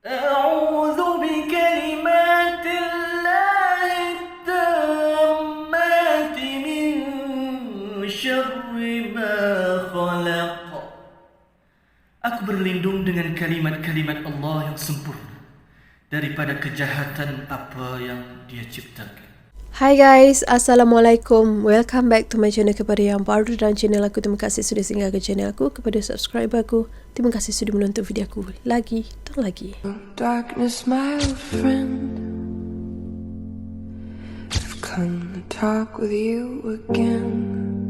أعوذ بكلمات الله التامات من شر ما خلق. Aku berlindung dengan kalimat-kalimat Allah yang sempurna daripada kejahatan apa yang Dia ciptakan. Hai guys, Assalamualaikum. Welcome back to my channel. Kepada yang baru dalam channel aku, terima kasih sudah singgah ke channel aku. Kepada subscriber aku, terima kasih sudah menonton video aku lagi dan lagi. Darkness, my old friend, I've come to talk with you again.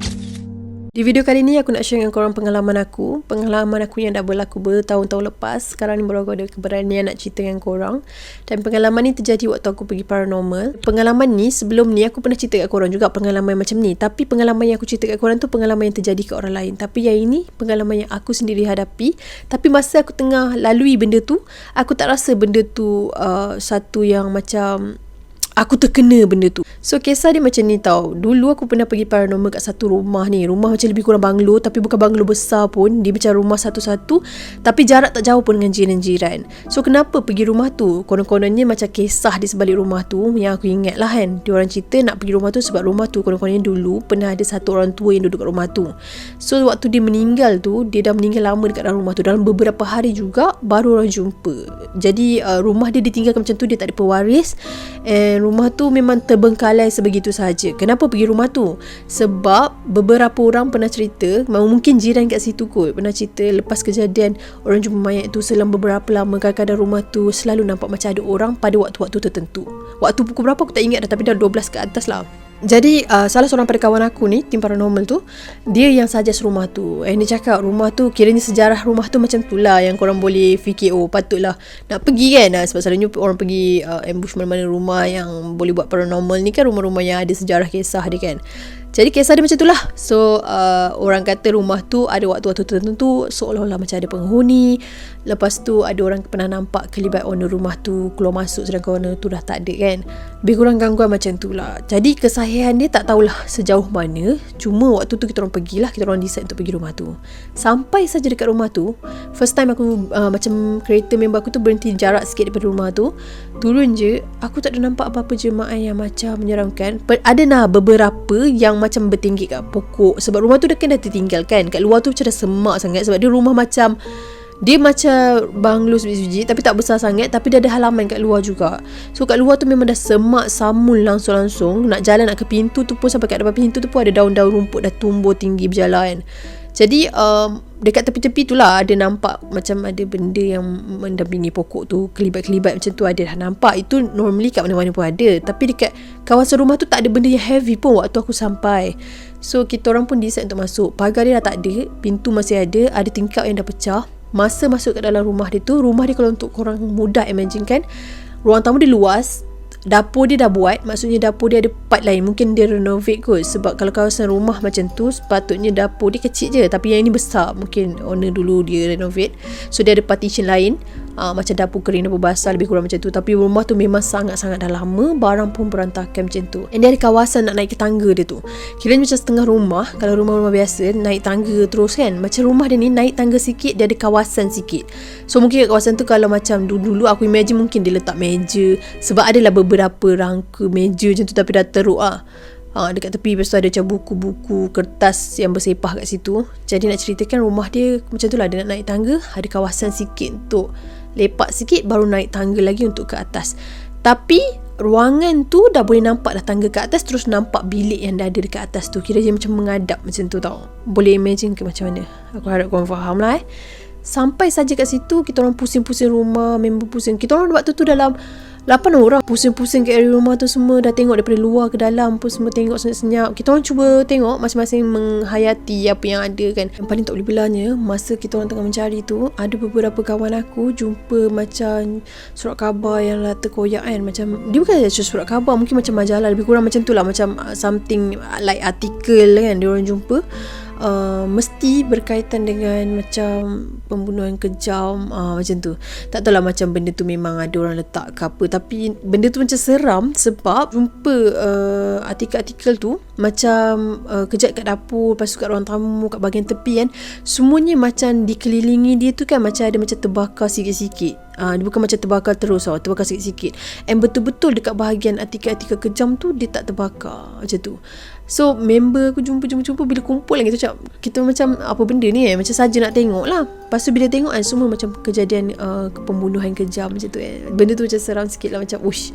Di video kali ni aku nak share dengan korang pengalaman aku yang dah berlaku bertahun-tahun lepas. Sekarang ni baru aku ada keberanian nak cerita dengan korang. Dan pengalaman ni terjadi waktu aku pergi paranormal. Pengalaman ni sebelum ni aku pernah cerita kat korang juga pengalaman macam ni. Tapi pengalaman yang aku cerita kat korang tu pengalaman yang terjadi kat orang lain. Tapi yang ini pengalaman yang aku sendiri hadapi. Tapi masa aku tengah lalui benda tu, aku tak rasa benda tu satu yang macam aku terkena benda tu. So kisah dia macam ni tau. Dulu aku pernah pergi paranormal kat satu rumah ni. Rumah macam lebih kurang banglo, tapi bukan banglo besar pun. Dia macam rumah satu-satu, tapi jarak tak jauh pun dengan jiran-jiran. So kenapa pergi rumah tu? Konon-kononnya macam kisah di sebalik rumah tu yang aku ingat lah kan. Diorang cerita nak pergi rumah tu sebab rumah tu konon-kononnya dulu pernah ada satu orang tua yang duduk kat rumah tu. So waktu dia meninggal tu, dia dah meninggal lama dekat dalam rumah tu. Dalam beberapa hari juga baru orang jumpa. Jadi rumah dia ditinggalkan macam tu. Dia tak ada pewaris. And rumah tu memang terbengkalai sebegitu sahaja. Kenapa pergi rumah tu? Sebab beberapa orang pernah cerita, mungkin jiran kat situ kot, pernah cerita lepas kejadian orang jumpa mayat tu selang beberapa lama, kadang-kadang rumah tu selalu nampak macam ada orang pada waktu-waktu tertentu. Waktu pukul berapa aku tak ingat dah, tapi dah 12 ke atas lah. Jadi salah seorang pada kawan aku ni, tim paranormal tu, dia yang suggest rumah tu. Dia cakap rumah tu, kiranya sejarah rumah tu macam tu lah, yang korang boleh fikir, oh patutlah nak pergi kan. Sebab selalunya orang pergi ambush mana-mana rumah yang boleh buat paranormal ni kan rumah-rumah yang ada sejarah kisah dia kan. Jadi kisah dia macam tu lah. So orang kata rumah tu ada waktu-waktu tertentu seolah-olah macam ada penghuni. Lepas tu ada orang pernah nampak kelibat owner rumah tu keluar masuk, sedangkan owner tu dah tak ada kan. Lebih kurang gangguan macam tu lah. Jadi kesahihan dia tak tahulah sejauh mana. Cuma waktu tu kita orang pergilah, kita orang decide untuk pergi rumah tu. Sampai saja dekat rumah tu, first time aku macam kereta member aku tu berhenti jarak sikit daripada rumah tu. Turun je, aku tak ada nampak apa-apa jemaah yang macam menyeramkan. Ada nah beberapa yang macam bertinggi kat pokok. Sebab rumah tu dah tertinggal kan. Kat luar tu macam dah semak sangat. Sebab dia rumah macam, dia macam banglo sebiji, tapi tak besar sangat. Tapi dia ada halaman kat luar juga. So kat luar tu memang dah semak samul langsung-langsung. Nak jalan nak ke pintu tu pun, sampai kat depan pintu tu pun ada daun-daun rumput dah tumbuh tinggi berjalan. Jadi dekat tepi-tepi tu lah ada nampak macam ada benda yang mendampingi pokok tu, kelibat-kelibat macam tu ada dah nampak. Itu normally kat mana-mana pun ada. Tapi dekat kawasan rumah tu tak ada benda yang heavy pun waktu aku sampai. So kita orang pun decide untuk masuk. Pagar dia dah tak ada, pintu masih ada tingkap yang dah pecah. Masa masuk ke dalam rumah dia tu, rumah dia kalau untuk korang mudah imagine kan, ruang tamu dia luas, dapur dia dah buat, maksudnya dapur dia ada part lain. Mungkin dia renovate kot. Sebab kalau kawasan rumah macam tu, sepatutnya dapur dia kecil je, tapi yang ini besar. Mungkin owner dulu dia renovate, so dia ada partition lain, macam dapur kering, dapur basah, lebih kurang macam tu. Tapi rumah tu memang sangat-sangat dah lama, barang pun berantakan macam tu. And dia ada kawasan nak naik ke tangga dia tu, kiranya macam setengah rumah. Kalau rumah-rumah biasa naik tangga terus kan, macam rumah dia ni naik tangga sikit, dia ada kawasan sikit. So mungkin kat kawasan tu, kalau macam dulu aku imagine mungkin dia letak meja. Sebab adalah beberapa rangka meja macam tu, tapi dah teruk lah. Dekat tepi lepas tu ada macam buku-buku, kertas yang bersepah kat situ. Jadi nak ceritakan rumah dia macam tu lah. Dia nak naik tangga, ada kawasan sikit untuk lepak sikit, baru naik tangga lagi untuk ke atas. Tapi ruangan tu dah boleh nampak dah tangga ke atas, terus nampak bilik yang dah ada dekat atas tu. Kira dia macam mengadap macam tu tau. Boleh imagine ke macam mana? Aku harap korang faham lah Sampai saja kat situ, kita orang pusing-pusing rumah, member pusing. Kita orang waktu tu dalam 8 orang pusing-pusing ke area rumah tu semua. Dah tengok daripada luar ke dalam pun semua tengok senyap-senyap. Kita orang cuba tengok masing-masing menghayati apa yang ada kan. Yang paling tak boleh belanya, masa kita orang tengah mencari tu, ada beberapa kawan aku jumpa macam surat khabar yang dah terkoyak kan. Macam, dia bukan surat khabar, mungkin macam majalah, lebih kurang macam tu lah. Macam something like artikel kan, dia orang jumpa. Mesti berkaitan dengan macam pembunuhan kejam, macam tu. Tak tahulah macam benda tu memang ada orang letak ke apa, tapi benda tu macam seram. Sebab jumpa artikel-artikel tu macam kejap kat dapur, lepas tu kat ruang tamu, kat bahagian tepi kan, semuanya macam dikelilingi dia tu kan, macam ada macam terbakar sikit-sikit. Dia bukan macam terbakar terus terbakar sikit-sikit. And betul-betul dekat bahagian artikel-artikel kejam tu dia tak terbakar macam tu. So member aku jumpa bila kumpul lagi tu macam kita macam apa benda ni macam saja nak tengok lah. Lepas tu bila tengok semua macam kejadian pembunuhan kejam macam tu Benda tu macam seram sikit lah, macam ush,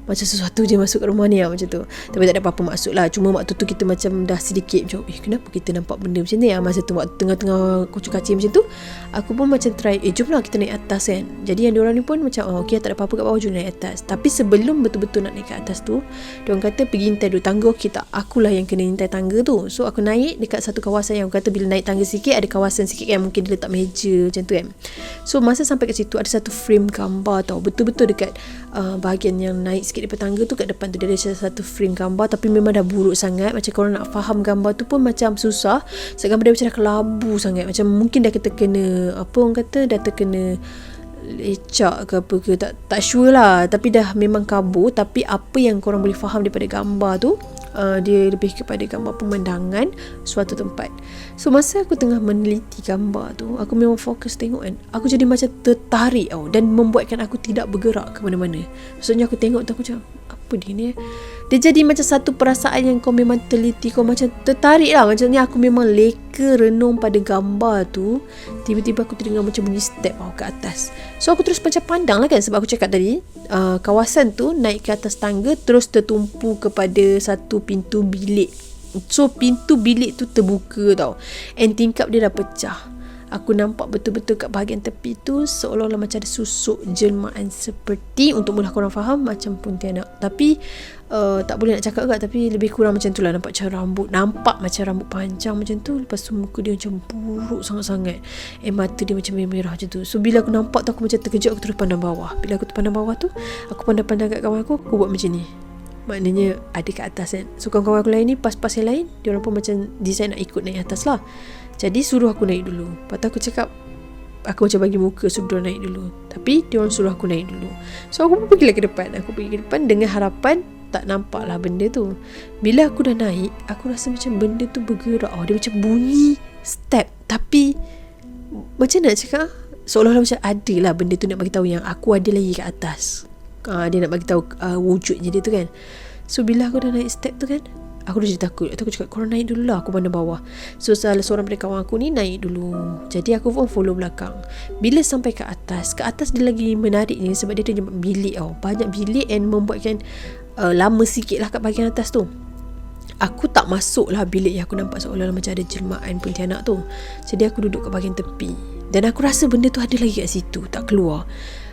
macam sesuatu je masuk kat rumah ni macam tu. Tapi tak ada apa-apa maksud lah. Cuma waktu tu kita macam dah sedikit macam kenapa kita nampak benda macam ni masa tu waktu tengah-tengah kucur-kacir macam tu. Aku pun macam try jom lah kita naik atas kan. Jadi yang diorang ni pun macam okay tak ada apa-apa kat bawah, jom naik atas. Tapi sebelum betul-betul nak naik ke atas tu, diorang kata pergi intai dulu tangga. Okay tak, akulah yang kena intai tangga tu. So aku naik dekat satu kawasan yang aku kata bila naik tangga sikit ada kawasan sikit kan, mungkin dia letak meja macam tu kan. So masa sampai kat situ ada satu frame gambar betul-betul dekat bahagian yang naik sikit daripada tangga tu, kat depan tu dia ada satu frame gambar, tapi memang dah buruk sangat. Macam korang nak faham gambar tu pun macam susah sebab gambar dia macam dah kelabu sangat. Macam mungkin dah terkena apa orang kata, dah terkena lecak ke apa ke, tak sure lah, tapi dah memang kabur. Tapi apa yang korang boleh faham daripada gambar tu, dia lebih kepada gambar pemandangan suatu tempat. So masa aku tengah meneliti gambar tu, aku memang fokus tengok kan, aku jadi macam tertarik dan membuatkan aku tidak bergerak ke mana-mana. Maksudnya aku tengok tu aku macam apa dia ni. Dia jadi macam satu perasaan yang kau memang teliti, kau macam tertarik lah. Macamnya aku memang leka renung pada gambar tu. Tiba-tiba aku terdengar macam bunyi step ke atas. So aku terus macam pandang lah kan, sebab aku cakap tadi kawasan tu naik ke atas tangga terus tertumpu kepada satu pintu bilik. So pintu bilik tu terbuka and tingkap dia dah pecah. Aku nampak betul-betul kat bahagian tepi tu seolah-olah macam ada susuk jelmaan, seperti untuk mudah korang faham macam pontianak. Tapi tak boleh nak cakap kat, tapi lebih kurang macam tu lah. Nampak macam rambut panjang macam tu. Lepas tu muka dia macam buruk sangat-sangat, mata dia macam merah macam tu. So bila aku nampak tu aku macam terkejut, aku terus pandang bawah. Bila aku pandang bawah tu, aku pandang-pandang kat kawan aku buat macam ni. Maknanya ada kat atas kan. So kawan-kawan aku lain ni, pas-pas yang lain, diorang pun macam design nak ikut naik atas lah. Jadi suruh aku naik dulu. Lepas tu aku cakap, aku macam bagi muka suruh diorang naik dulu, tapi diorang suruh aku naik dulu. So aku pun pergilah ke depan. Aku pergi ke depan dengan harapan tak nampak lah benda tu. Bila aku dah naik, aku rasa macam benda tu bergerak. Dia macam bunyi step, tapi macam nak cakap, seolah-olah macam ada lah benda tu nak bagi tahu yang aku ada lagi kat atas. Dia nak bagi tahu wujudnya dia tu kan. So bila aku dah naik step tu kan, aku dah jadi takut. Aku cakap korang naik dulu lah, aku pandang bawah. So salah seorang daripada kawan aku ni naik dulu. Jadi aku pun follow belakang. Bila sampai ke atas dia lagi menarik ni, sebab dia ada bilik banyak bilik, and membuatkan lama sikit lah kat bahagian atas tu. Aku tak masuk lah bilik yang aku nampak seolah-olah macam ada jelmaan pontianak tu. Jadi aku duduk kat bahagian tepi, dan aku rasa benda tu ada lagi kat situ, tak keluar.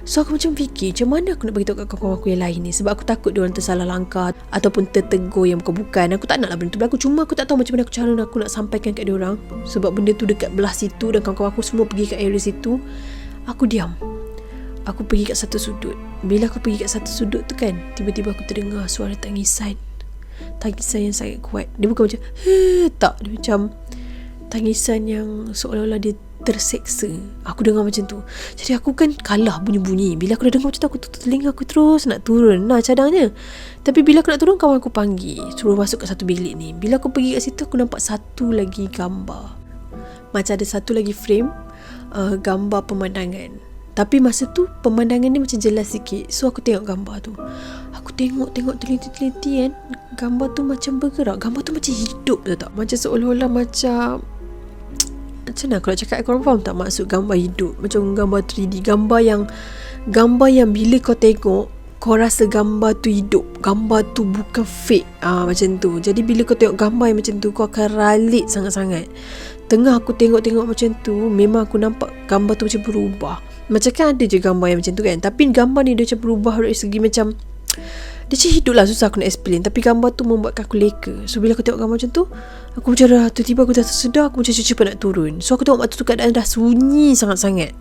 So aku macam fikir, macam mana aku nak beritahu kat kawan-kawan aku yang lain ni, sebab aku takut diorang tersalah langkah ataupun tertegur yang bukan-bukan. Aku tak nak lah benda tu berlaku. Cuma aku tak tahu macam mana cara aku nak sampaikan kat diorang, sebab benda tu dekat belah situ dan kawan-kawan aku semua pergi kat area situ. Aku diam. Aku pergi kat satu sudut. Bila aku pergi kat satu sudut tu kan, tiba-tiba aku terdengar suara tangisan yang sangat kuat. Dia bukan macam tak, dia macam tangisan yang seolah-olah dia terseksa. Aku dengar macam tu. Jadi aku kan kalah bunyi-bunyi. Bila aku dah dengar macam tu, aku tutup telinga, aku terus nak turun cadangnya. Tapi bila aku nak turun, kawan aku panggil, suruh masuk kat satu bilik ni. Bila aku pergi kat situ, aku nampak satu lagi gambar. Macam ada satu lagi frame gambar pemandangan. Tapi masa tu pemandangan ni macam jelas sikit. So aku tengok gambar tu. Aku tengok teliti-teliti kan. Gambar tu macam bergerak. Gambar tu macam hidup tak? Macam seolah-olah macam mana aku nak cakap, korang faham tak maksud gambar hidup? Macam gambar 3D, gambar yang bila kau tengok, kau rasa gambar tu hidup, gambar tu bukan fake. Macam tu. Jadi bila kau tengok gambar yang macam tu, kau akan relate sangat-sangat. Tengah aku tengok macam tu, memang aku nampak gambar tu macam berubah. Macam kan ada je gambar yang macam tu kan, tapi gambar ni dia macam berubah dari segi macam dia macam hidup lah, susah aku nak explain. Tapi gambar tu membuatkan aku leka. So bila aku tengok gambar macam tu, aku macam dah tiba-tiba aku dah tersedar, aku macam cepat nak turun. So aku tengok waktu tu keadaan dah sunyi sangat-sangat.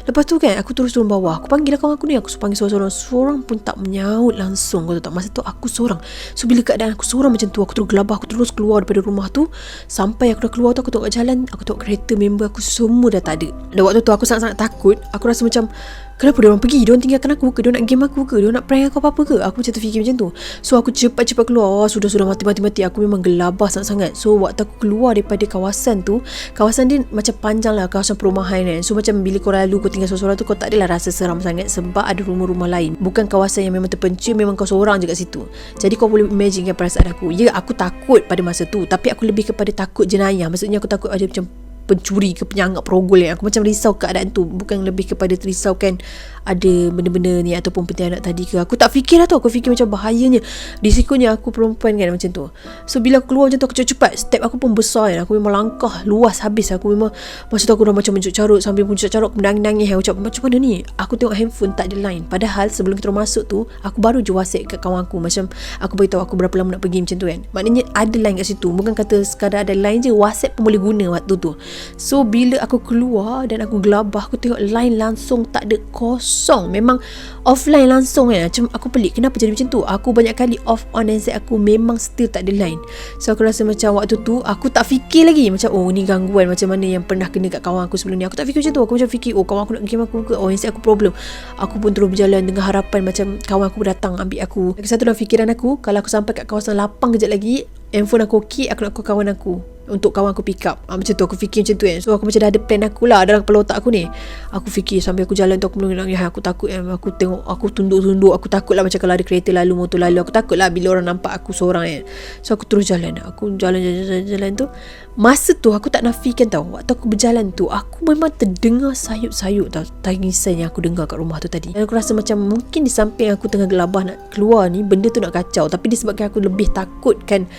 Lepas tu kan aku terus turun bawah. Aku panggil lah kawan aku ni, aku panggil seorang-seorang. Seorang pun tak menyaut langsung. Kau tahu tak, masa tu aku seorang. So bila keadaan aku seorang macam tu, aku terus gelabah, aku terus keluar daripada rumah tu. Sampai aku dah keluar tu, aku tengok jalan, aku tengok kereta member aku semua dah tak ada. Dan waktu tu aku sangat-sangat takut. Aku rasa macam, kenapa diorang pergi? Diorang tinggalkan aku ke? Diorang nak game aku ke? Diorang nak prank aku apa-apa ke? Aku macam tu fikir macam tu. So aku cepat-cepat keluar. Sudah mati-mati. Aku memang gelabah sangat-sangat. sangat. So waktu aku keluar daripada kawasan tu, kawasan dia macam panjang lah, kawasan perumahan kan. So macam bila kau lalu, kau tinggal seorang tu, kau tak adalah rasa seram sangat sebab ada rumah-rumah lain. Bukan kawasan yang memang terpencil, memang kau seorang je kat situ. Jadi kau boleh imagine kan perasaan aku. Ya, aku takut pada masa tu, tapi aku lebih kepada takut jenayah. Maksudnya aku takut ada macam pencuri ke penyangap perogol yang aku macam risau keadaan tu, bukan lebih kepada terisaukan ada benda-benda ni ataupun pentianak tadi ke. Aku tak fikir lah tu, aku fikir macam bahayanya, risikonya aku perempuan kan macam tu. So bila aku keluar macam tu, aku cepat-cepat, step aku pun besar kan, aku memang langkah luas habis. Aku memang masa tu aku dah macam mencut carut, sambil mencut carut aku menangis-nangis. Aku cakap macam mana ni, aku tengok handphone tak ada line, padahal sebelum kita masuk tu aku baru je WhatsApp kat kawan aku, macam aku beritahu aku berapa lama nak pergi macam tu kan. Maknanya ada line kat situ, bukan kata sekadar ada line je, WhatsApp pun boleh guna waktu tu. So bila aku keluar dan aku gelabah, aku tengok line langsung tak ada, kosong. Memang offline langsung kan. Macam aku pelik, kenapa jadi macam tu. Aku banyak kali off on handset aku, memang still tak ada line. So aku rasa macam waktu tu aku tak fikir lagi macam oh ni gangguan macam mana yang pernah kena kat kawan aku sebelum ni. Aku tak fikir macam tu. Aku macam fikir oh kawan aku nak game aku ke, oh handset aku problem. Aku pun terus berjalan dengan harapan macam kawan aku datang ambil aku. Lagi satu dalam fikiran aku, kalau aku sampai kat kawasan lapang kejap lagi, handphone aku okey, aku nak call kawan aku untuk kawan aku pick up. Macam tu aku fikir macam tu kan. So aku macam dah ada plan aku lah dalam kepala otak aku ni. Aku fikir sambil aku jalan tu, aku menangis. Aku takut kan. Aku tengok, aku tunduk-tunduk. Aku takut lah macam kalau ada kereta lalu, motor lalu. Aku takut lah bila orang nampak aku seorang kan. So aku terus jalan. Aku jalan tu. Masa tu aku tak nafikan tau, waktu aku berjalan tu, aku memang terdengar sayup-sayup tau, tangisan yang aku dengar kat rumah tu tadi. Dan aku rasa macam mungkin di samping aku tengah gelabah nak keluar ni, benda tu nak kacau. Tapi disebabkan aku lebih takutkan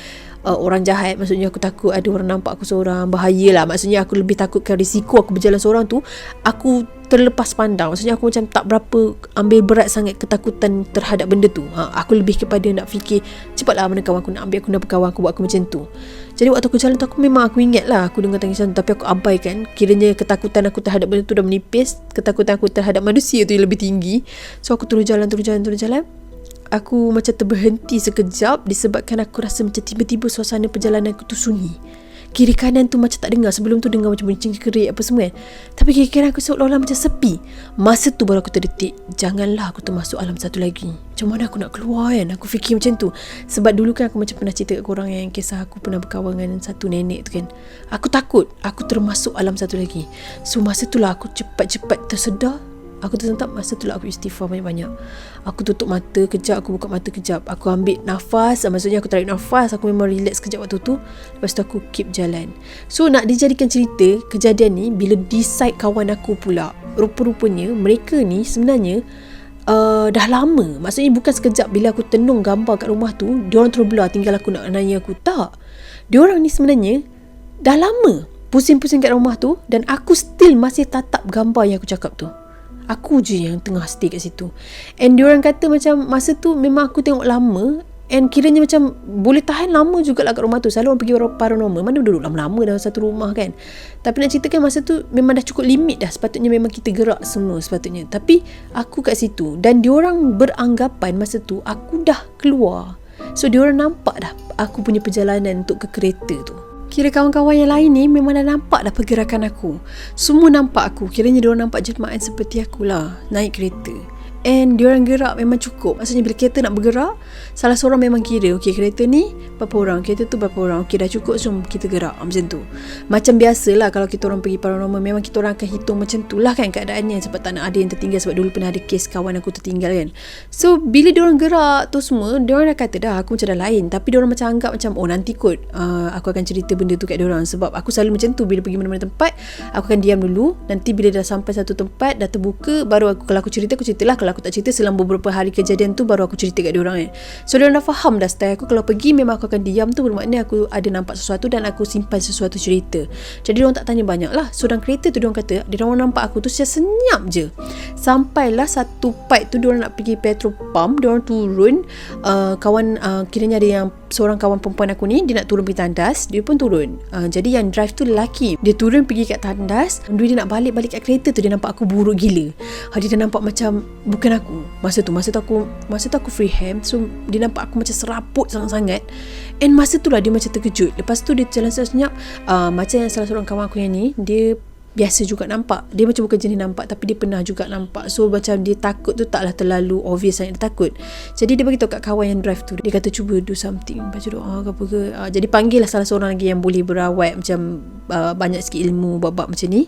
orang jahat, maksudnya aku takut ada orang nampak aku seorang, bahayalah. Maksudnya aku lebih takutkan risiko aku berjalan seorang tu, aku terlepas pandang. Maksudnya aku macam tak berapa ambil berat sangat ketakutan terhadap benda tu. Aku lebih kepada nak fikir cepatlah mana kawan aku, nak ambil aku, nak berkawan aku, buat aku macam tu. Jadi waktu aku jalan tu, aku memang aku ingat lah aku dengar tangisan tu, tapi aku abaikan. Kiranya ketakutan aku terhadap benda tu dah menipis, ketakutan aku terhadap manusia tu yang lebih tinggi. So aku terus jalan. Aku macam terberhenti sekejap disebabkan aku rasa macam tiba-tiba suasana perjalanan aku tu sunyi. Kiri kanan tu macam tak dengar. Sebelum tu dengar macam bunyi cengkerik apa semua kan. Tapi kiri kanan aku seolah-olah macam sepi. Masa tu baru aku terdetik, janganlah aku termasuk alam satu lagi. Macam mana aku nak keluar kan. Aku fikir macam tu. Sebab dulu kan aku macam pernah cerita kat korang yang kisah aku pernah berkawan dengan satu nenek tu kan. Aku takut aku termasuk alam satu lagi. So masa tu lah aku cepat-cepat tersedar. Aku tersentak. Masa tu lah aku istighfar banyak-banyak. Aku tutup mata kejap, aku buka mata kejap. Aku ambil nafas, maksudnya aku tarik nafas. Aku memang relax kejap waktu tu. Lepas tu aku keep jalan. So nak dijadikan cerita, kejadian ni bila decide kawan aku pula, rupa-rupanya mereka ni sebenarnya dah lama. Maksudnya bukan sekejap bila aku tenung gambar kat rumah tu, diorang terus belah tinggal aku nak nanya aku. Tak, diorang ni sebenarnya dah lama pusing-pusing kat rumah tu, dan aku still masih tatap gambar yang aku cakap tu. Aku je yang tengah stay kat situ. And diorang kata macam masa tu memang aku tengok lama, and kiranya macam boleh tahan lama jugalah kat rumah tu. Selalu orang pergi paranormal, mana duduk lama-lama dalam satu rumah kan. Tapi nak ceritakan masa tu memang dah cukup limit dah. Sepatutnya memang kita gerak semua sepatutnya. Tapi aku kat situ, dan diorang beranggapan masa tu aku dah keluar. So diorang nampak dah aku punya perjalanan untuk ke kereta tu. Kira kawan-kawan yang lain ni memang dah nampak dah pergerakan aku. Semua nampak aku. Kiranya diorang nampak jemaah seperti akulah naik kereta. And diorang gerak memang cukup. Maksudnya bila kereta nak bergerak, salah seorang memang kira, okey kereta ni berapa orang, kereta tu berapa orang, okey dah cukup, so kita gerak macam tu. Macam biasalah kalau kita orang pergi paranormal, memang kita orang akan hitung macam tu lah kan keadaannya, sebab tak nak ada yang tertinggal. Sebab dulu pernah ada kes kawan aku tertinggal kan. So bila diorang gerak tu semua, diorang dah kata dah aku macam dah lain. Tapi diorang macam anggap macam oh nanti kot aku akan cerita benda tu kat diorang. Sebab aku selalu macam tu, bila pergi mana-mana tempat aku akan diam dulu. Nanti bila dah sampai satu tempat dah terbuka, baru aku, kalau aku ceritalah. Kalau aku tak cerita selama beberapa hari kejadian tu, baru aku cerita kat diorang kan. So diorang dah faham dah style aku. Kalau pergi memang aku akan diam tu, bermakna aku ada nampak sesuatu dan aku simpan sesuatu cerita. Jadi diorang tak tanya banyak lah. So dalam kereta tu diorang kata diorang nampak aku tu senyap je. Sampailah satu part tu diorang nak pergi petrol pump, diorang turun. Kiranya ada yang seorang kawan perempuan aku ni, dia nak turun pergi tandas, dia pun turun. Jadi yang drive tu lelaki, dia turun pergi kat tandas. Dia nak balik kat kereta tu, dia nampak aku buruk gila. Dia dah nampak macam bukan aku. Masa tu aku free hand. So dia nampak aku macam seraput sangat-sangat. And masa tu lah dia macam terkejut. Lepas tu dia jalan senyap. Macam yang salah seorang kawan aku yang ni, dia biasa juga nampak. Dia macam bukan jenis nampak, tapi dia pernah juga nampak. So macam dia takut tu taklah terlalu obvious sangat dia takut. Jadi dia beritahu kat kawan yang drive tu, dia kata cuba do something, baca doa ke apa ke. Jadi panggil lah salah seorang lagi yang boleh berawat, macam banyak sikit ilmu bab-bab macam ni.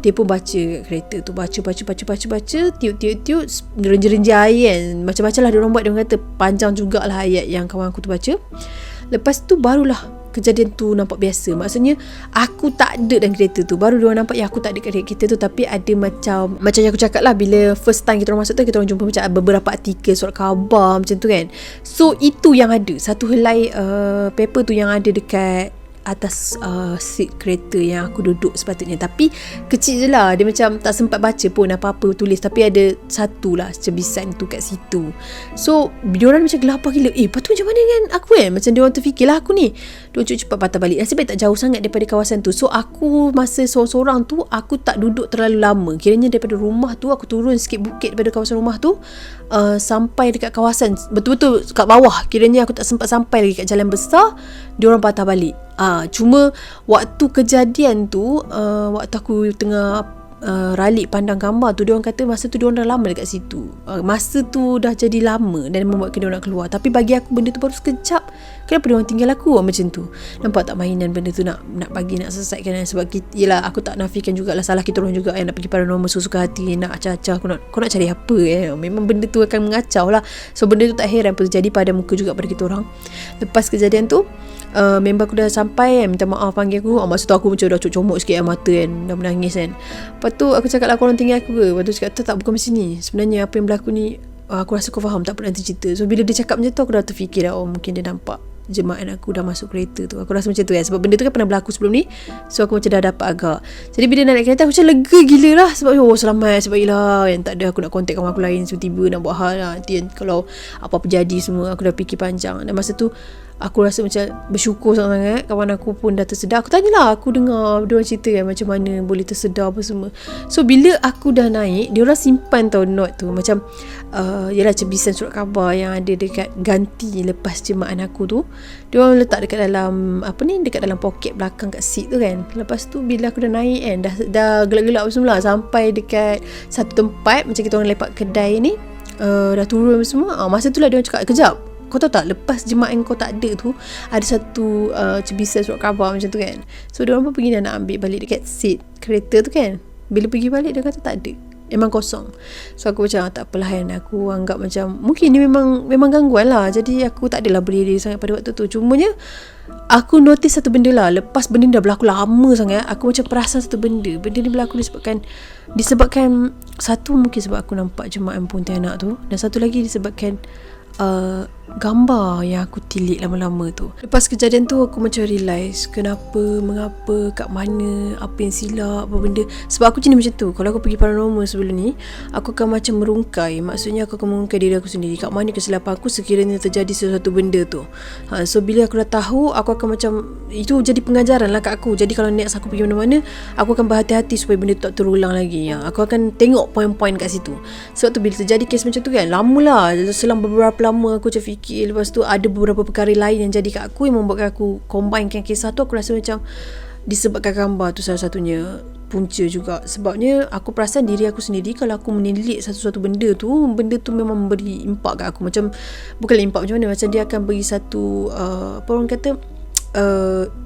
Dia pun baca kereta tu, baca tiup renja-renja ayat kan. Macam-macam lah dia orang buat. Dia orang kata panjang jugalah ayat yang kawan aku tu baca. Lepas tu barulah kejadian tu nampak biasa. Maksudnya aku tak ada dalam kereta tu. Baru diorang nampak aku tak ada kat kereta tu. Tapi ada macam yang aku cakap lah, bila first time kita orang masuk tu, kita orang jumpa macam beberapa artikel, surat khabar macam tu kan. So itu yang ada, satu helai paper tu yang ada dekat atas seat kereta yang aku duduk sepatutnya. Tapi kecil je lah, dia macam tak sempat baca pun apa-apa tulis. Tapi ada satu lah cebisan tu kat situ. So diorang macam gelapah gila. Lepas tu macam mana dengan aku kan. Macam diorang terfikir lah aku ni, diorang cepat patah balik. Nasib baik tak jauh sangat daripada kawasan tu. So aku masa seorang-seorang tu, aku tak duduk terlalu lama. Kiranya daripada rumah tu, aku turun sikit bukit daripada kawasan rumah tu, sampai dekat kawasan betul-betul kat bawah. Kiranya aku tak sempat sampai lagi kat jalan besar, diorang patah balik. Cuma waktu kejadian tu, waktu aku tengah ralik pandang gambar tu, diorang kata masa tu diorang dah lama dekat situ. Masa tu dah jadi lama dan membuatkan diorang nak keluar. Tapi bagi aku benda tu baru sekejap. Kenapa diorang tinggal aku macam tu? Nampak tak mainan benda tu nak bagi nak selesaikan kan? Sebab yelah, aku tak nafikan jugalah salah kita orang juga yang nak pergi paranormal suka hati, nak acah-acah. Kau nak cari apa Memang benda tu akan mengacau lah. So benda tu tak heran pun terjadi pada muka juga pada kita orang. Lepas kejadian tu, member aku dah sampai kan, minta maaf panggil aku. Masa tu aku macam dah comok sikit mata kan, dah menangis kan. Lepas tu aku cakap lah, korang tinggal aku ke? Lepas tu cakap tak bukan macam ni. Sebenarnya apa yang berlaku ni, aku rasa kau faham, tak pernah cerita. So bila dia cakap macam tu, aku dah terfikir dah, mungkin dia nampak jemaah aku dah masuk kereta tu. Aku rasa macam tu kan, sebab benda tu kan pernah berlaku sebelum ni. So aku macam dah dapat agak. Jadi bila nak naik kereta, aku macam lega gila lah. Sebab selamat, sebab yelah yang tak ada aku nak kontak kawan aku lain tiba-tiba nak buat hal lah. Nanti kalau apa-apa jadi semua, aku dah fikir panjang. Dan masa tu aku rasa macam bersyukur sangat. Kawan aku pun dah tersedar. Aku tanyalah, aku dengar diorang cerita kan macam mana boleh tersedar apa semua. So bila aku dah naik, diorang simpan tau note tu. Macam yalah cebisan surat khabar yang ada dekat ganti lepas jemaah aku tu, diorang letak dekat dalam dekat dalam poket belakang kat seat tu kan. Lepas tu bila aku dah naik kan, dah gelap-gelap semua lah, sampai dekat satu tempat macam kita orang lepak kedai ni, dah turun semua. Masa tu lah diorang cakap, kejap, kau tahu tak, lepas jemaah kau tak ada tu, ada satu cebisan surat khabar macam tu kan. So diorang pun pergi nak ambil balik dekat seat kereta tu kan. Bila pergi balik, dia kata tak ada, memang kosong. So aku macam tak apalah kan, aku anggap macam mungkin ni memang gangguan lah. Jadi aku tak adalah berdiri sangat pada waktu tu. Cumanya aku notice satu benda lah. Lepas benda ni dah berlaku lama sangat, aku macam perasan satu benda ni berlaku disebabkan satu, mungkin sebab aku nampak jemaah pontianak tu, dan satu lagi disebabkan gambar yang aku tilik lama-lama tu. Lepas kejadian tu aku macam realise mengapa, kat mana, apa yang silap, apa benda. Sebab aku jenis macam tu, kalau aku pergi paranormal sebelum ni, aku akan macam merungkai. Maksudnya aku akan merungkai diri aku sendiri, kat mana kesilapan aku sekiranya terjadi sesuatu benda tu. So bila aku dah tahu, aku akan macam, itu jadi pengajaran lah kat aku. Jadi kalau next aku pergi mana-mana, aku akan berhati-hati supaya benda tu tak terulang lagi. Aku akan tengok poin-poin kat situ. Sebab tu bila terjadi kes macam tu kan, lama lah, selang beberapa lama aku macam fikir. Lepas tu ada beberapa perkara lain yang jadi kat aku, yang membuatkan aku combinekan kisah tu. Aku rasa macam disebabkan gambar tu salah satunya punca juga. Sebabnya aku perasan diri aku sendiri, kalau aku menilik satu-satu benda tu memang memberi impak kat aku. Macam bukanlah impak macam mana, macam dia akan bagi satu apa orang kata,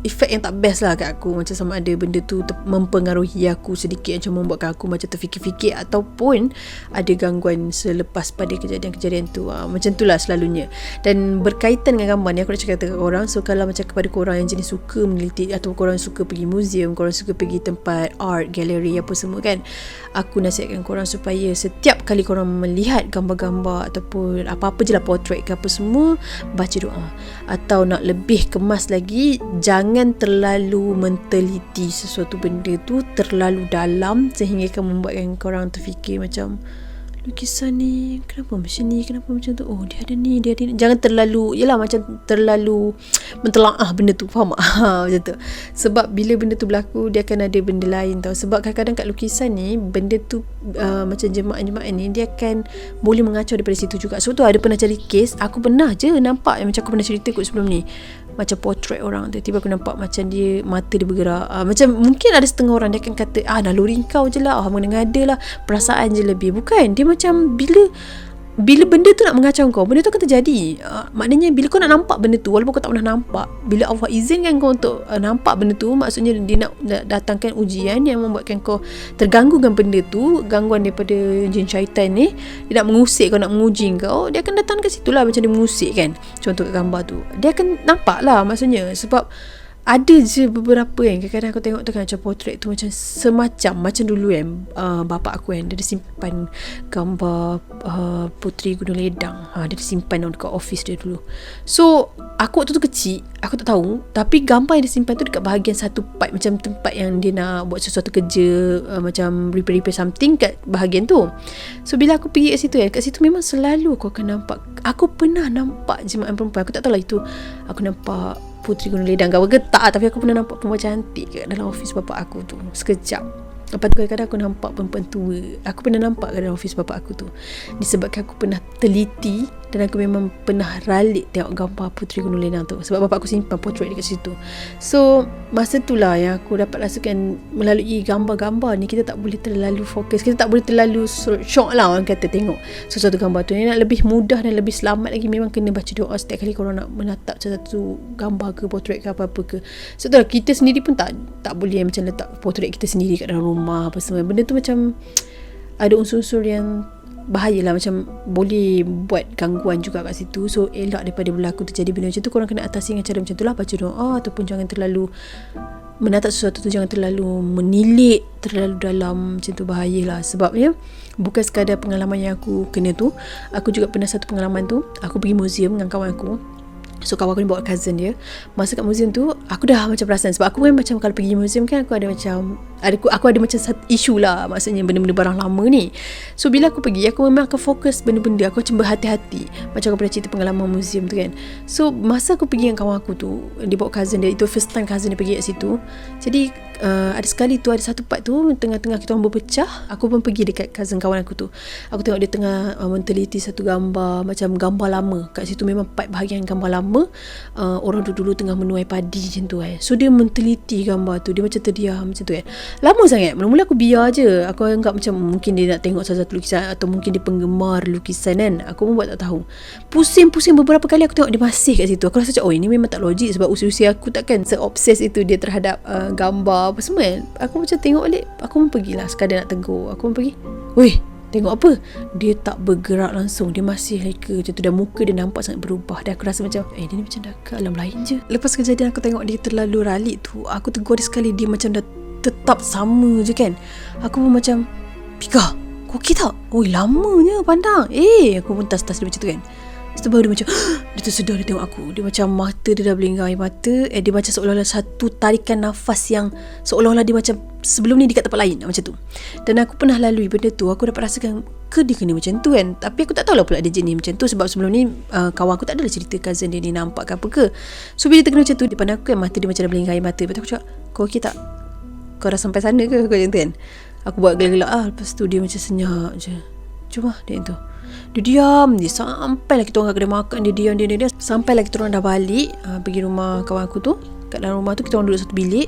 efek yang tak best lah kat aku. Macam sama ada benda tu mempengaruhi aku sedikit, macam membuatkan aku macam terfikir-fikir, ataupun ada gangguan selepas pada kejadian-kejadian tu. Macam tu lah selalunya. Dan berkaitan dengan gambar ni, aku nak cakap dekat korang. So kalau macam kepada korang yang jenis suka meneliti, atau korang suka pergi museum, korang suka pergi tempat art, gallery apa semua kan, aku nasihatkan korang supaya setiap kali korang melihat gambar-gambar ataupun apa-apa je lah, portrait ke apa semua, baca doa. Atau nak lebih kemas lagi, jangan terlalu menteliti sesuatu benda tu terlalu dalam sehingga akan membuatkan korang terfikir macam, lukisan ni kenapa macam ni, kenapa macam tu, dia ada ni. Jangan terlalu, yelah macam terlalu mentelaah benda tu, faham tak? Macam tu. Sebab bila benda tu berlaku, dia akan ada benda lain tau. Sebab kadang-kadang kat lukisan ni, benda tu macam jemaah-jemaah ni, dia akan boleh mengacau daripada situ juga. Sebab tu ada pernah cari kes, aku pernah je nampak, yang macam aku pernah cerita kot sebelum ni, macam portrait orang tu. Tiba aku nampak macam dia, mata dia bergerak. Macam mungkin ada setengah orang dia akan kata naluri kau je lah, mengada lah, perasaan je lebih. Bukan, dia macam bila benda tu nak mengacau kau, benda tu akan terjadi. Maknanya bila kau nak nampak benda tu, walaupun kau tak pernah nampak, bila Allah izinkan kau untuk nampak benda tu, maksudnya dia nak datangkan ujian yang membuatkan kau terganggu dengan benda tu, gangguan daripada jin syaitan ni. Dia nak mengusik kau, nak menguji kau, dia akan datang ke situ lah. Macam dia mengusik kan, contoh kat gambar tu, dia akan nampak lah maksudnya. Sebab ada je beberapa yang kadang-kadang aku tengok tu kan, macam portrait tu macam dulu kan, bapak aku kan, dia ada simpan gambar Puteri Gunung Ledang. Dia ada simpan dekat office dia dulu. So aku waktu tu kecil, aku tak tahu, tapi gambar yang dia simpan tu dekat bahagian satu part, macam tempat yang dia nak buat sesuatu kerja, macam repair something kat bahagian tu. So bila aku pergi kat situ kan, kat situ memang selalu aku akan nampak. Aku pernah nampak jemaah perempuan, aku tak tahu lah itu aku nampak Puteri Gunung Ledang ke tak, tapi aku pernah nampak perempuan cantik kat dalam office bapak aku tu sekejap. Lepas tu kadang-kadang aku nampak perempuan tua, aku pernah nampak kat dalam office bapak aku tu, disebabkan aku pernah teliti dan aku memang pernah ralik tengok gambar Puteri Gunung Ledang tu, sebab bapak aku simpan portrait dekat situ. So masa tu lah yang aku dapat rasakan, melalui gambar-gambar ni kita tak boleh terlalu fokus, kita tak boleh terlalu shock lah orang kata tengok sesuatu gambar tu. Yang nak lebih mudah dan lebih selamat lagi, memang kena baca doa setiap kali korang nak menatap satu gambar ke portrait ke apa-apa ke. So tu lah, kita sendiri pun tak boleh macam letak portrait kita sendiri kat dalam rumah apa semua. Benda tu macam ada unsur-unsur yang bahaya lah, macam boleh buat gangguan juga kat situ. So elak daripada berlaku terjadi benda macam tu, korang kena atasi dengan cara macam tu lah, baca doa, ataupun jangan terlalu menatap sesuatu tu, jangan terlalu menilik terlalu dalam, macam tu bahayalah. Sebabnya bukan sekadar pengalaman yang aku kena tu, aku juga pernah satu pengalaman tu, aku pergi museum dengan kawan aku. So kawan aku ni bawa cousin dia. Masa kat museum tu, aku dah macam perasan, sebab aku kan macam kalau pergi museum kan, aku ada macam satu isu lah, maksudnya benda-benda barang lama ni. So bila aku pergi, aku memang akan fokus benda-benda, aku macam berhati-hati. Macam aku pernah cerita pengalaman museum tu kan. So masa aku pergi dengan kawan aku tu, dia bawa cousin dia, itu first time cousin dia pergi kat situ. Jadi ada sekali tu, ada satu part tu tengah-tengah kita orang berpecah, aku pun pergi dekat cousin kawan aku tu. Aku tengok dia tengah menteliti satu gambar, macam gambar lama. Kat situ memang part bahagian gambar lama, orang dulu tengah menuai padi macam tu kan. So dia menteliti gambar tu, dia macam terdiam macam tu kan. Lama sangat. Mula-mula aku biar je, aku anggap macam mungkin dia nak tengok salah satu lukisan, atau mungkin dia penggemar lukisan kan. Aku pun buat tak tahu. Pusing beberapa kali aku tengok dia masih kat situ. Aku rasa macam ini memang tak logik, sebab usia-usia aku takkan se-obses itu dia terhadap gambar apa semua kan. Aku macam tengok balik, aku pun pergilah sekadar nak tegur. Aku pun pergi, "Weh, tengok apa?" Dia tak bergerak langsung, dia masih leka macam tu, dan muka dia nampak sangat berubah. Dan aku rasa macam dia ni macam dah ke alam lain je. Lepas kejadian aku tengok dia terlalu ralik tu, aku tegur dia sekali, dia macam dah tetap sama je kan. Aku pun macam, "Pika, kau okey tak? Oi, lamanya pandang." Aku pun tas-tas dia macam tu kan. Lepas tu baru dia macam dia tersedar, dia tengok aku. Dia macam mata dia dah berlingkar air mata. Dia macam seolah-olah satu tarikan nafas yang seolah-olah dia macam sebelum ni di kat tempat lain macam tu. Dan aku pernah lalui benda tu. Aku dapat rasakan ke dia kena macam tu kan. Tapi aku tak tahulah pula dia jenis macam tu, sebab sebelum ni kawan aku tak adalah cerita cousin dia ni nampak ke apa ke. So bila dia kena macam tu, depan aku kan, mata dia macam dah berlingkar air mata. Lepas tu aku cakap, "Kau okey tak? Kau dah sampai sana ke?" Aku macam tu kan. Aku buat gelak-gelak Lepas tu dia macam senyap je. Cuma dia tu, dia diam je sampailah kita orang kat kedai makan. Dia diam. Sampailah kita orang dah balik, pergi rumah kawan aku tu. Kat dalam rumah tu kita orang duduk satu bilik.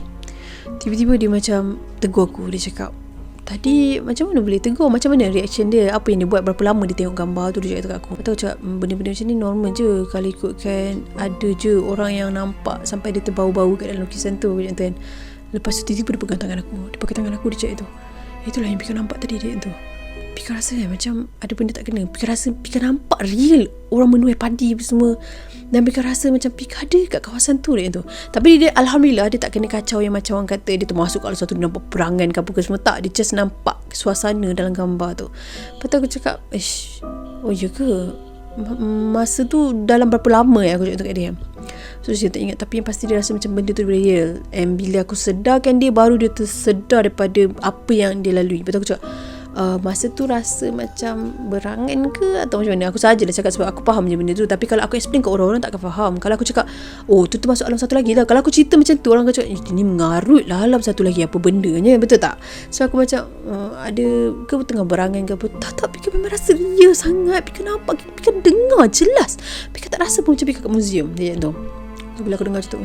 Tiba-tiba dia macam tegur aku. Dia cakap, "Tadi macam mana boleh tegur? Macam mana reaction dia? Apa yang dia buat? Berapa lama dia tengok gambar tu?" Dia cakap kat aku. Lepas tu aku cakap, "Benda-benda macam ni normal je. Kalau ikutkan, ada je orang yang nampak sampai dia terbau-bau kat dalam lukisan tu." Macam tu kan. Lepas tu tiba-tiba dia pegang tangan aku. Dia cakap itu, "Itulah yang Pika nampak tadi dia tu. Pika rasa macam ada benda tak kena. Pika nampak real orang menuai padi semua. Dan Pika rasa macam Pika ada kat kawasan tu dia tu." Tapi dia alhamdulillah dia tak kena kacau yang macam orang kata dia termasuk kalau suatu dia nampak perangan ke apa ke semua. Tak, dia just nampak suasana dalam gambar tu. Lepas tu aku cakap, "Oh ya ke? Masa tu dalam berapa lama aku cakap tu kat dia." So dia tak ingat, tapi yang pasti dia rasa macam benda tu real. And bila aku sedarkan dia, baru dia tersedar daripada apa yang dia lalui. Lepas tu aku cakap, masa tu rasa macam berangan ke atau macam mana? Aku sajalah cakap sebab aku faham je benda tu. Tapi kalau aku explain ke orang tak akan faham. Kalau aku cakap, tu termasuk alam satu lagi lah. Kalau aku cerita macam tu, orang akan cakap, "Ini mengarut lah alam satu lagi, apa bendanya?" Betul tak? So aku macam, ada ke tengah berangan ke apa? Tak, Pika memang rasa real sangat. Pika nampak, Pika dengar jelas. Pika tak rasa pun macam Pika kat museum. Dia tu. Bila aku dengar macam tu,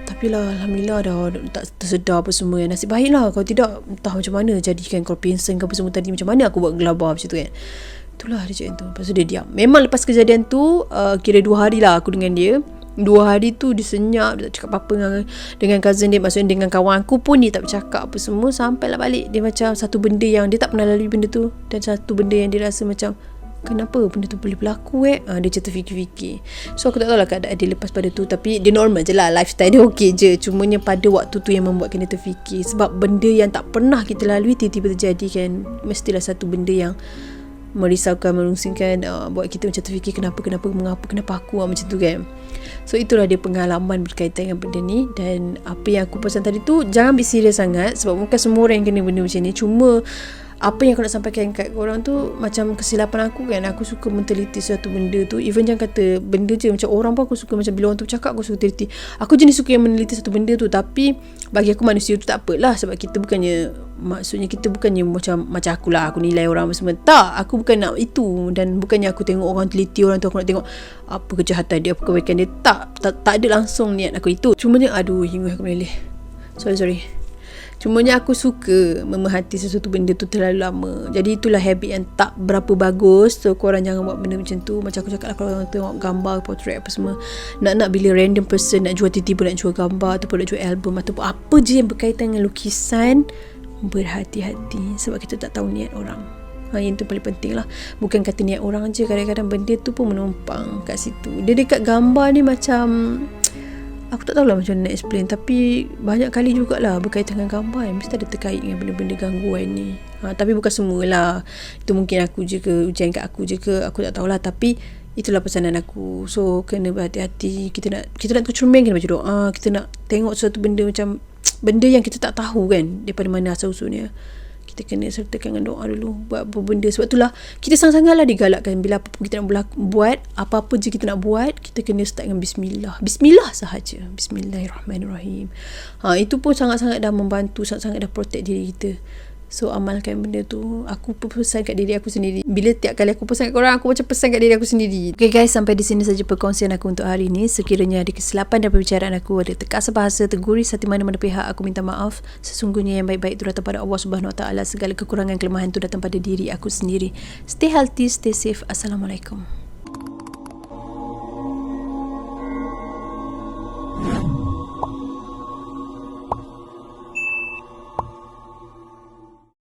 tapi lah Alhamdulillah dah tak tersedar apa semua. Nasib baik lah. Kalau tidak, entah macam mana jadikan kau pingsan ke apa semua tadi. Macam mana aku buat gelabah macam tu kan. Itulah dia cakap tu. Lepas tu dia diam. Memang lepas kejadian tu, kira 2 hari lah aku dengan dia. 2 hari tu dia senyap, dia tak cakap apa-apa dengan cousin dia. Maksudnya dengan kawan aku pun dia tak bercakap apa semua. Sampailah balik dia macam satu benda yang dia tak pernah lalui benda tu. Dan satu benda yang dia rasa macam, kenapa benda tu boleh berlaku dia macam terfikir-fikir. So aku tak tahu lah keadaan dia lepas pada tu. Tapi dia normal je lah, lifestyle dia okey je. Cumanya pada waktu tu yang membuatkan dia terfikir. Sebab benda yang tak pernah kita lalui tiba-tiba terjadi kan. Mestilah satu benda yang merisaukan, merungsingkan, buat kita macam terfikir kenapa aku macam tu kan. So itulah dia pengalaman berkaitan dengan benda ni. Dan apa yang aku pesan tadi tu, jangan be serius sangat. Sebab bukan semua orang yang kena benda macam ni. Cuma apa yang aku nak sampaikan kat korang tu macam kesilapan aku kan. Aku suka menteliti suatu benda tu. Even jangan kata benda je, macam orang pun aku suka. Macam bila orang tu bercakap, aku suka teliti. Aku jenis suka yang meneliti satu benda tu. Tapi bagi aku manusia tu tak apalah. Sebab kita bukannya, maksudnya kita bukannya macam akulah, aku nilai orang semua. Tak, aku bukan nak itu. Dan bukannya aku tengok orang teliti orang tu, aku nak tengok apa kejahatan dia, apa kebaikan dia. Tak ada langsung niat aku itu. Cumanya hingga aku meleleh. Sorry. Cumanya aku suka memerhati sesuatu benda tu terlalu lama. Jadi itulah habit yang tak berapa bagus. So korang jangan buat benda macam tu. Macam aku cakap lah, kalau orang tengok gambar, portrait apa semua, nak bila random person nak jual, tiba-tiba nak jual gambar ataupun nak jual album ataupun apa je yang berkaitan dengan lukisan, berhati-hati. Sebab kita tak tahu niat orang. Yang tu paling penting lah. Bukan kata niat orang je, kadang-kadang benda tu pun menumpang kat situ. Dia dekat gambar ni macam, aku tak tahulah macam mana nak explain. Tapi banyak kali jugalah berkaitan dengan gambar yang mesti ada terkait dengan benda-benda gangguan ni. Tapi bukan semualah. Itu mungkin aku je ke, ujian kat aku je ke, aku tak tahulah. Tapi itulah pesanan aku. So kena berhati-hati. Kita nak tercermin, kena baca doa. Kita nak tengok sesuatu benda macam benda yang kita tak tahu kan daripada mana asal usulnya. Kita kena sertakan dengan doa dulu buat apa benda. Sebab itulah kita sangat-sangatlah digalakkan bila apa kita nak buat, apa-apa je kita nak buat, kita kena start dengan bismillah sahaja. Bismillahirrahmanirrahim. Itu pun sangat-sangat dah membantu, sangat-sangat dah protect diri kita. So amalkan benda tu. Aku pesan kat diri aku sendiri. Bila tiap kali aku pesan kat korang, aku macam pesan kat diri aku sendiri. Okay guys, sampai di sini saja perkongsian aku untuk hari ni. Sekiranya ada kesilapan dalam perbicaraan aku, ada terkasar bahasa, terguris hati mana-mana pihak, aku minta maaf. Sesungguhnya yang baik-baik itu datang pada Allah Subhanahu Wa Taala. Segala kekurangan kelemahan itu datang pada diri aku sendiri. Stay healthy, stay safe. Assalamualaikum.